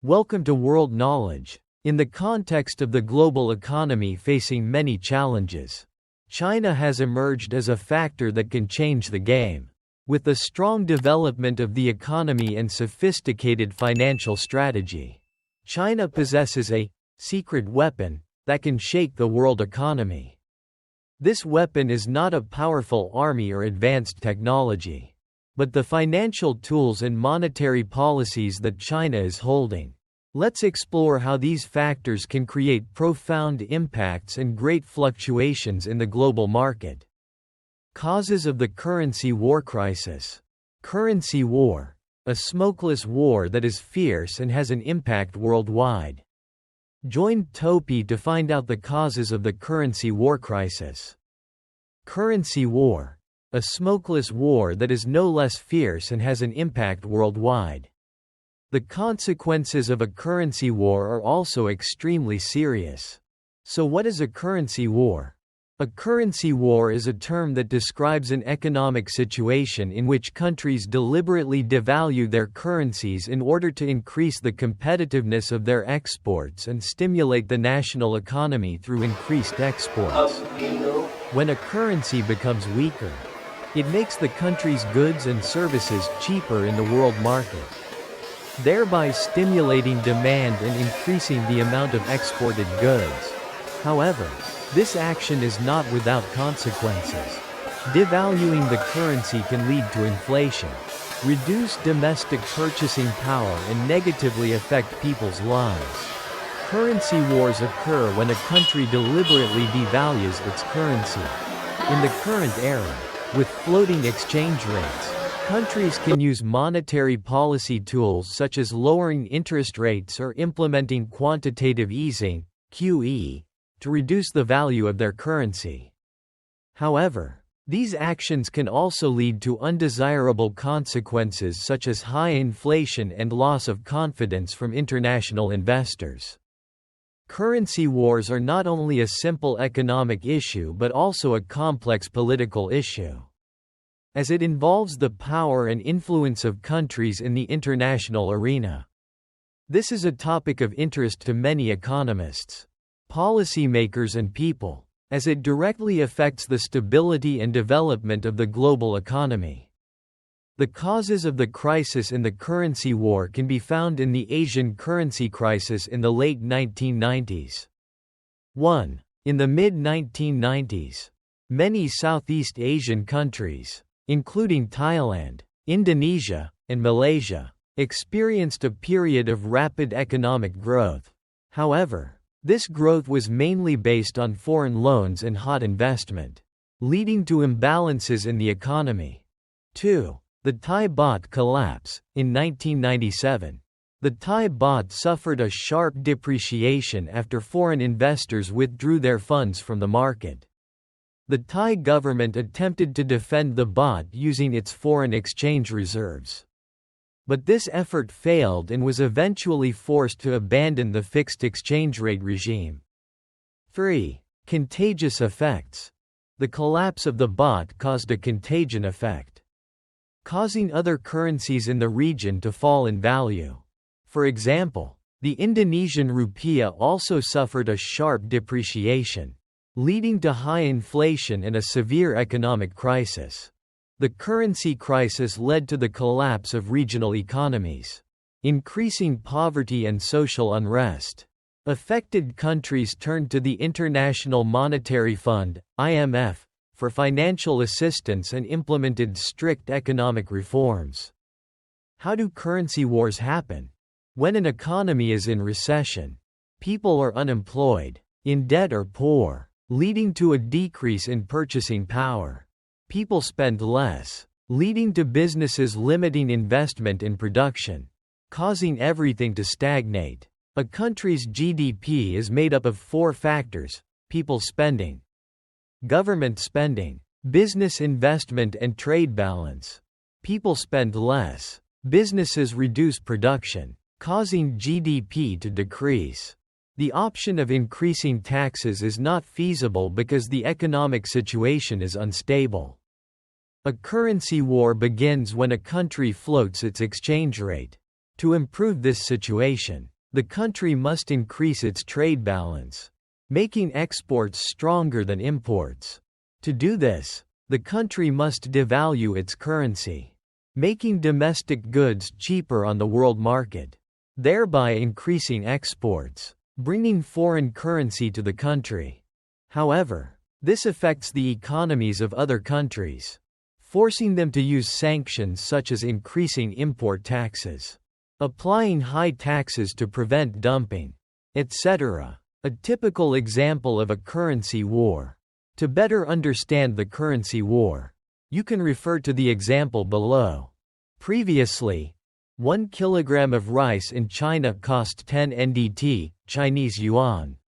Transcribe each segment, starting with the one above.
Welcome to World Knowledge. In the context of the global economy facing many challenges, China has emerged as a factor that can change the game. With the strong development of the economy and sophisticated financial strategy, China possesses a secret weapon that can shake the world economy. This weapon is not a powerful army or advanced technology, but the financial tools and monetary policies that China is holding. Let's explore how these factors can create profound impacts and great fluctuations in the global market. Causes of the currency war crisis. Currency war, a smokeless war that is fierce and has an impact worldwide. Join Topi to find out the causes of the currency war crisis. Currency war, a smokeless war that is no less fierce and has an impact worldwide. The consequences of a currency war are also extremely serious. So what is a currency war? A currency war is a term that describes an economic situation in which countries deliberately devalue their currencies in order to increase the competitiveness of their exports and stimulate the national economy through increased exports. When a currency becomes weaker, it makes the country's goods and services cheaper in the world market, thereby stimulating demand and increasing the amount of exported goods. However, this action is not without consequences. Devaluing the currency can lead to inflation, reduce domestic purchasing power, and negatively affect people's lives. Currency wars occur when a country deliberately devalues its currency. In the current era, with floating exchange rates, countries can use monetary policy tools such as lowering interest rates or implementing quantitative easing (QE) to reduce the value of their currency. However, these actions can also lead to undesirable consequences such as high inflation and loss of confidence from international investors. Currency wars are not only a simple economic issue but also a complex political issue, as it involves the power and influence of countries in the international arena. This is a topic of interest to many economists, policymakers, and people, as it directly affects the stability and development of the global economy. The causes of the crisis in the currency war can be found in the Asian currency crisis in the late 1990s. 1. In the mid-1990s, many Southeast Asian countries, including Thailand, Indonesia, and Malaysia, experienced a period of rapid economic growth. However, this growth was mainly based on foreign loans and hot investment, leading to imbalances in the economy. 2. The Thai baht collapse. In 1997, the Thai baht suffered a sharp depreciation after foreign investors withdrew their funds from the market. The Thai government attempted to defend the baht using its foreign exchange reserves, but this effort failed and was eventually forced to abandon the fixed exchange rate regime. 3. Contagious effects. The collapse of the baht caused a contagion effect, causing other currencies in the region to fall in value. For example, the Indonesian rupiah also suffered a sharp depreciation, leading to high inflation and a severe economic crisis. The currency crisis led to the collapse of regional economies, increasing poverty and social unrest. Affected countries turned to the International Monetary Fund (IMF) for financial assistance and implemented strict economic reforms. How do currency wars happen? When an economy is in recession, people are unemployed, in debt, or poor, leading to a decrease in purchasing power. People spend less, leading to businesses limiting investment in production, causing everything to stagnate. A country's GDP is made up of 4 factors: people spending, government spending, business investment, and trade balance. People spend less, businesses reduce production, causing GDP to decrease. The option of increasing taxes is not feasible because the economic situation is unstable. A currency war begins when a country floats its exchange rate. To improve this situation, the country must increase its trade balance, making exports stronger than imports. To do this, the country must devalue its currency, making domestic goods cheaper on the world market, thereby increasing exports, bringing foreign currency to the country. However, this affects the economies of other countries, forcing them to use sanctions such as increasing import taxes, applying high taxes to prevent dumping, etc. A typical example of a currency war. To better understand the currency war, you can refer to the example below. Previously, 1 kilogram of rice in China cost 10 NDT, Chinese yuan.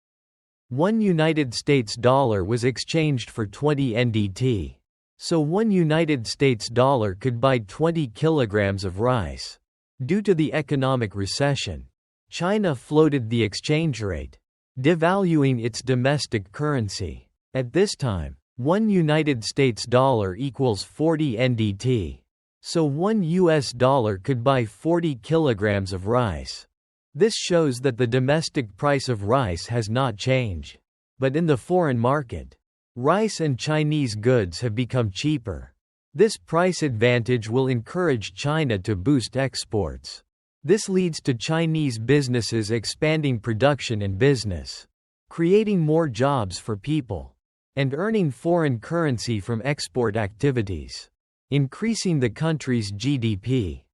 1 United States dollar was exchanged for 20 NDT. So 1 United States dollar could buy 20 kilograms of rice. Due to the economic recession, China floated the exchange rate, devaluing its domestic currency. At this time, 1 United States dollar equals 40 NDT. So 1 US dollar could buy 40 kilograms of rice. This shows that the domestic price of rice has not changed. But in the foreign market, rice and Chinese goods have become cheaper. This price advantage will encourage China to boost exports. This leads to Chinese businesses expanding production and business, creating more jobs for people, and earning foreign currency from export activities, increasing the country's GDP.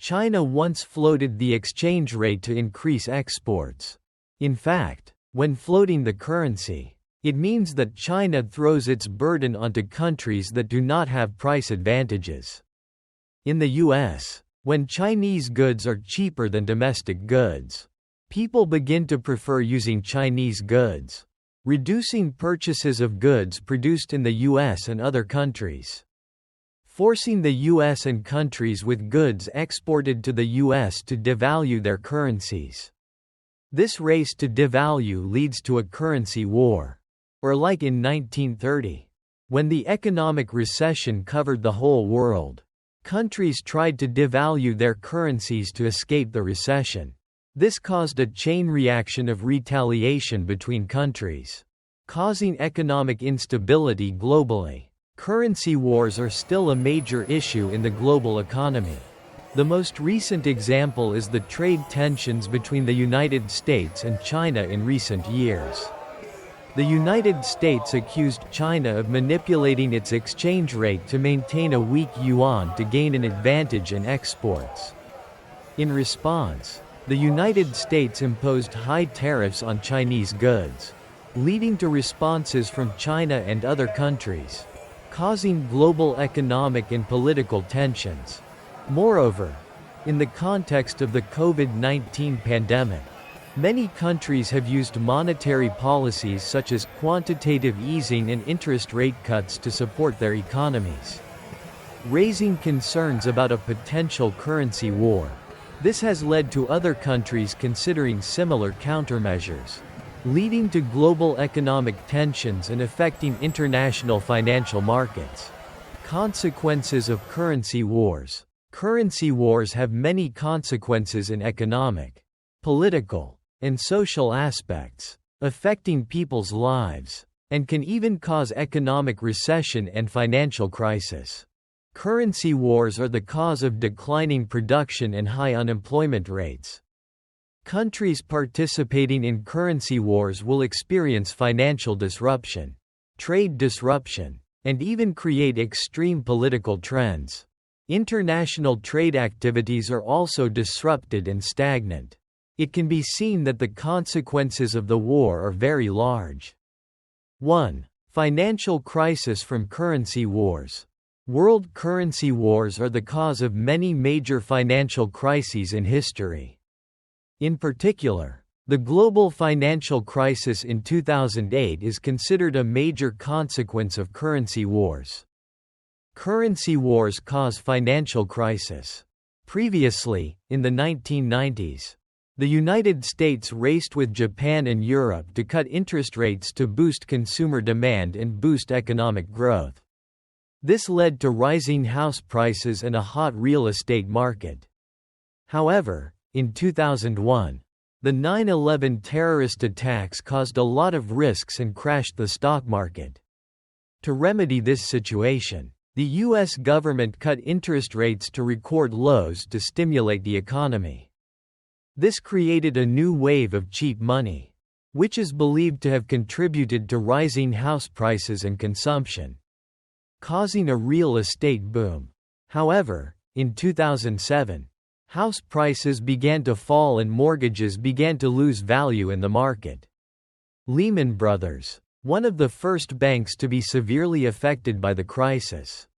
China once floated the exchange rate to increase exports. In fact, when floating the currency, it means that China throws its burden onto countries that do not have price advantages. In the US, when Chinese goods are cheaper than domestic goods, people begin to prefer using Chinese goods, reducing purchases of goods produced in the US and other countries, forcing the US and countries with goods exported to the US to devalue their currencies. This race to devalue leads to a currency war. Or like in 1930, when the economic recession covered the whole world, countries tried to devalue their currencies to escape the recession. This caused a chain reaction of retaliation between countries, causing economic instability globally. Currency wars are still a major issue in the global economy. The most recent example is the trade tensions between the United States and China in recent years. The United States accused China of manipulating its exchange rate to maintain a weak yuan to gain an advantage in exports. In response, the United States imposed high tariffs on Chinese goods, leading to responses from China and other countries, causing global economic and political tensions. Moreover, in the context of the COVID-19 pandemic, many countries have used monetary policies such as quantitative easing and interest rate cuts to support their economies, raising concerns about a potential currency war. This has led to other countries considering similar countermeasures, leading to global economic tensions and affecting international financial markets. Consequences of currency wars. Currency wars have many consequences in economic, political, and social aspects, affecting people's lives, and can even cause economic recession and financial crisis. Currency wars are the cause of declining production and high unemployment rates. Countries participating in currency wars will experience financial disruption, trade disruption, and even create extreme political trends. International trade activities are also disrupted and stagnant. It can be seen that the consequences of the war are very large. 1. Financial crisis from currency wars. World currency wars are the cause of many major financial crises in history. In particular, the global financial crisis in 2008 is considered a major consequence of currency wars. Currency wars cause financial crisis. Previously, in the 1990s, the United States raced with Japan and Europe to cut interest rates to boost consumer demand and boost economic growth. This led to rising house prices and a hot real estate market. However, In 2001, the 9/11 terrorist attacks caused a lot of risks and crashed the stock market. To remedy this situation, the U.S. government cut interest rates to record lows to stimulate the economy. This created a new wave of cheap money, which is believed to have contributed to rising house prices and consumption, causing a real estate boom. However, in 2007, house prices began to fall and mortgages began to lose value in the market. Lehman Brothers, one of the first banks to be severely affected by the crisis,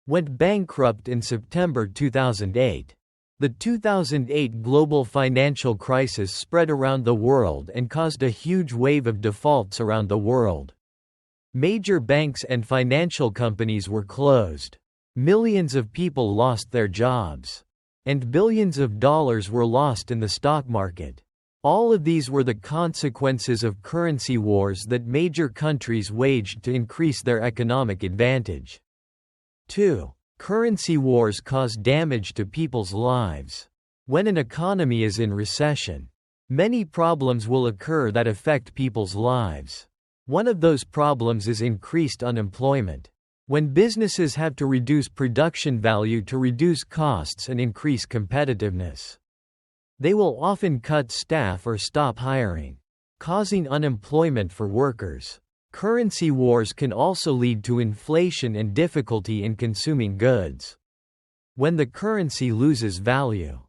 went bankrupt in September 2008. The 2008 global financial crisis spread around the world and caused a huge wave of defaults around the world. Major banks and financial companies were closed. Millions of people lost their jobs, and billions of dollars were lost in the stock market. All of these were the consequences of currency wars that major countries waged to increase their economic advantage. 2. Currency wars cause damage to people's lives. When an economy is in recession, many problems will occur that affect people's lives. One of those problems is increased unemployment. When businesses have to reduce production value to reduce costs and increase competitiveness, they will often cut staff or stop hiring, causing unemployment for workers. Currency wars can also lead to inflation and difficulty in consuming goods. When the currency loses value,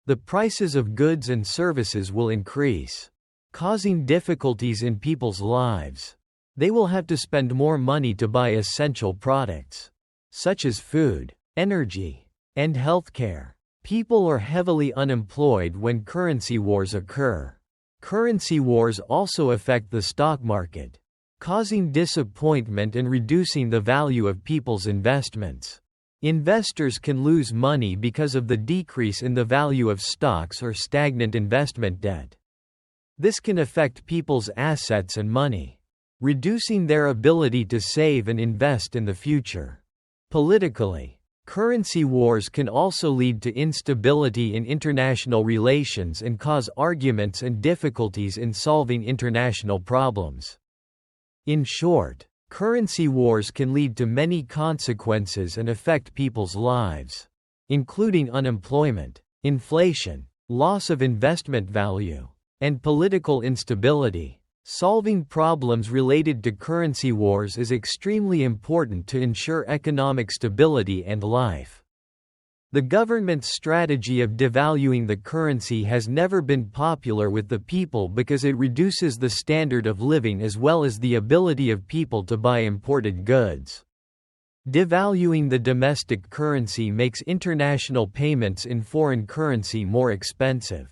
the prices of goods and services will increase, causing difficulties in people's lives. They will have to spend more money to buy essential products, such as food, energy, and healthcare. People are heavily unemployed when currency wars occur. Currency wars also affect the stock market, causing disappointment and reducing the value of people's investments. Investors can lose money because of the decrease in the value of stocks or stagnant investment debt. This can affect people's assets and money, reducing their ability to save and invest in the future. Politically, currency wars can also lead to instability in international relations and cause arguments and difficulties in solving international problems. In short, currency wars can lead to many consequences and affect people's lives, including unemployment, inflation, loss of investment value, and political instability. Solving problems related to currency wars is extremely important to ensure economic stability and life. The government's strategy of devaluing the currency has never been popular with the people because it reduces the standard of living as well as the ability of people to buy imported goods. Devaluing the domestic currency makes international payments in foreign currency more expensive.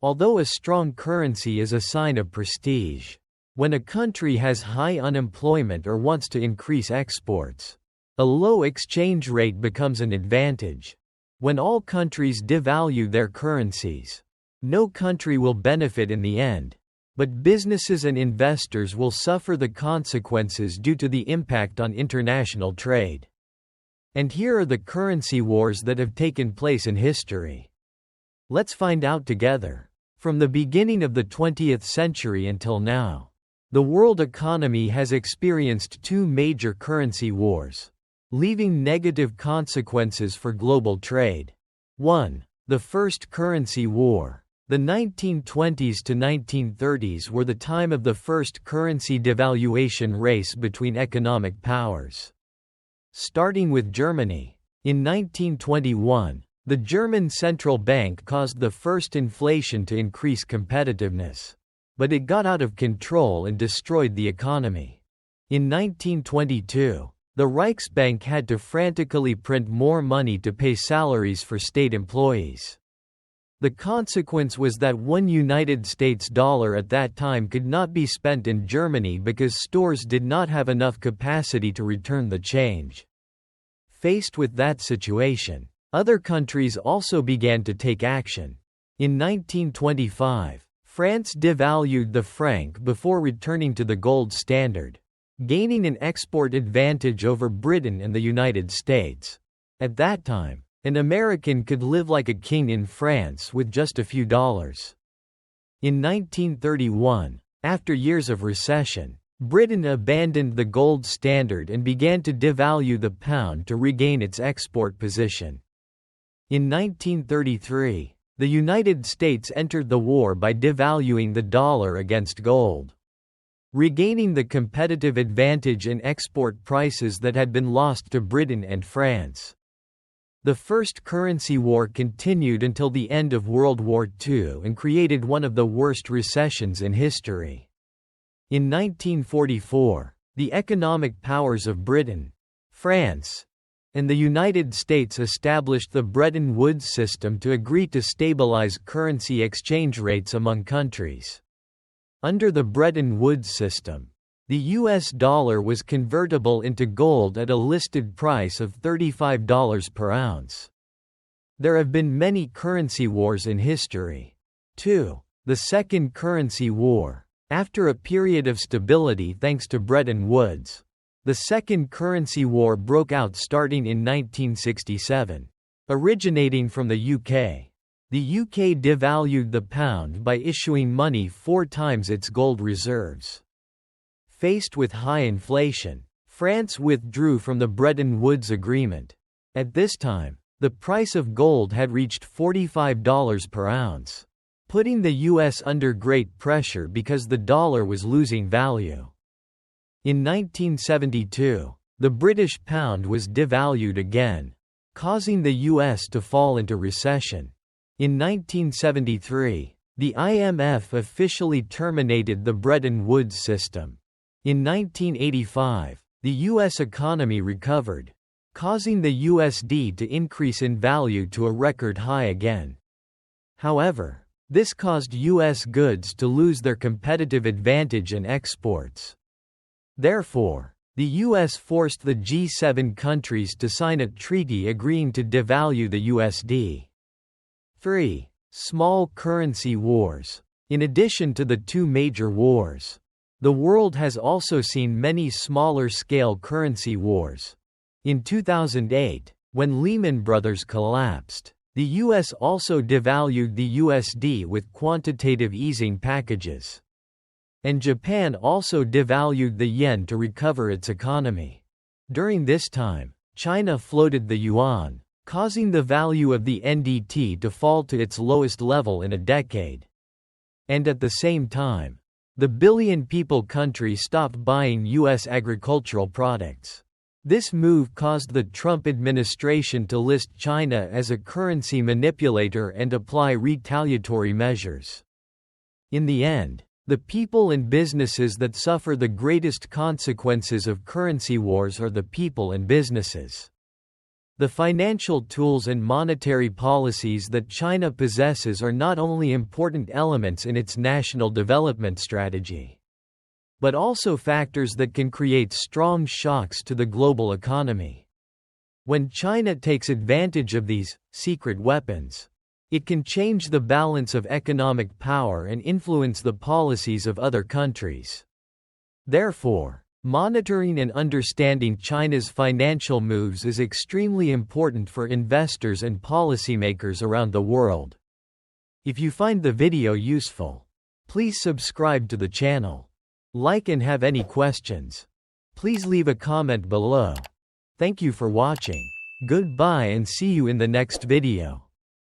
Although a strong currency is a sign of prestige, when a country has high unemployment or wants to increase exports, a low exchange rate becomes an advantage. When all countries devalue their currencies, no country will benefit in the end, but businesses and investors will suffer the consequences due to the impact on international trade. And here are the currency wars that have taken place in history. Let's find out together. From the beginning of the 20th century until now, the world economy has experienced two major currency wars, leaving negative consequences for global trade. 1. The First Currency War. The 1920s to 1930s were the time of the first currency devaluation race between economic powers. Starting with Germany, in 1921, the German central bank caused the first inflation to increase competitiveness, but it got out of control and destroyed the economy. In 1922, the Reichsbank had to frantically print more money to pay salaries for state employees. The consequence was that one United States dollar at that time could not be spent in Germany because stores did not have enough capacity to return the change. Faced with that situation, other countries also began to take action. In 1925, France devalued the franc before returning to the gold standard, gaining an export advantage over Britain and the United States. At that time, An American could live like a king in France with just a few dollars. In 1931, after years of recession, Britain abandoned the gold standard and began to devalue the pound to regain its export position. In 1933, the United States entered the war by devaluing the dollar against gold, regaining the competitive advantage in export prices that had been lost to Britain and France. The First Currency War continued until the end of World War II and created one of the worst recessions in history. In 1944, the economic powers of Britain, France, and the United States established the Bretton Woods system to agree to stabilize currency exchange rates among countries. Under the Bretton Woods system, the US dollar was convertible into gold at a listed price of $35 per ounce. There have been many currency wars in history. 2. The Second Currency War. After a period of stability thanks to Bretton Woods, the Second Currency War broke out starting in 1967. Originating from the UK, the UK devalued the pound by issuing money 4 times its gold reserves. Faced with high inflation, France withdrew from the Bretton Woods Agreement. At this time, the price of gold had reached $45 per ounce, putting the US under great pressure because the dollar was losing value. In 1972, the British pound was devalued again, causing the US to fall into recession. In 1973, the IMF officially terminated the Bretton Woods system. In 1985, the US economy recovered, causing the USD to increase in value to a record high again. However, this caused US goods to lose their competitive advantage in exports. Therefore, the US forced the G7 countries to sign a treaty agreeing to devalue the USD. 3. Small currency wars. In addition to the 2 major wars, the world has also seen many smaller-scale currency wars. In 2008, when Lehman Brothers collapsed, the US also devalued the USD with quantitative easing packages. And Japan also devalued the yen to recover its economy. During this time, China floated the yuan, causing the value of the NDT to fall to its lowest level in a decade. And at the same time, the billion-people country stopped buying U.S. agricultural products. This move caused the Trump administration to list China as a currency manipulator and apply retaliatory measures. In the end, the people and businesses that suffer the greatest consequences of currency wars are the people and businesses. The financial tools and monetary policies that China possesses are not only important elements in its national development strategy, but also factors that can create strong shocks to the global economy. When China takes advantage of these secret weapons, it can change the balance of economic power and influence the policies of other countries. Therefore, monitoring and understanding China's financial moves is extremely important for investors and policymakers around the world. If you find the video useful, please subscribe to the channel. Like and have any questions, please leave a comment below. Thank you for watching. Goodbye and see you in the next video.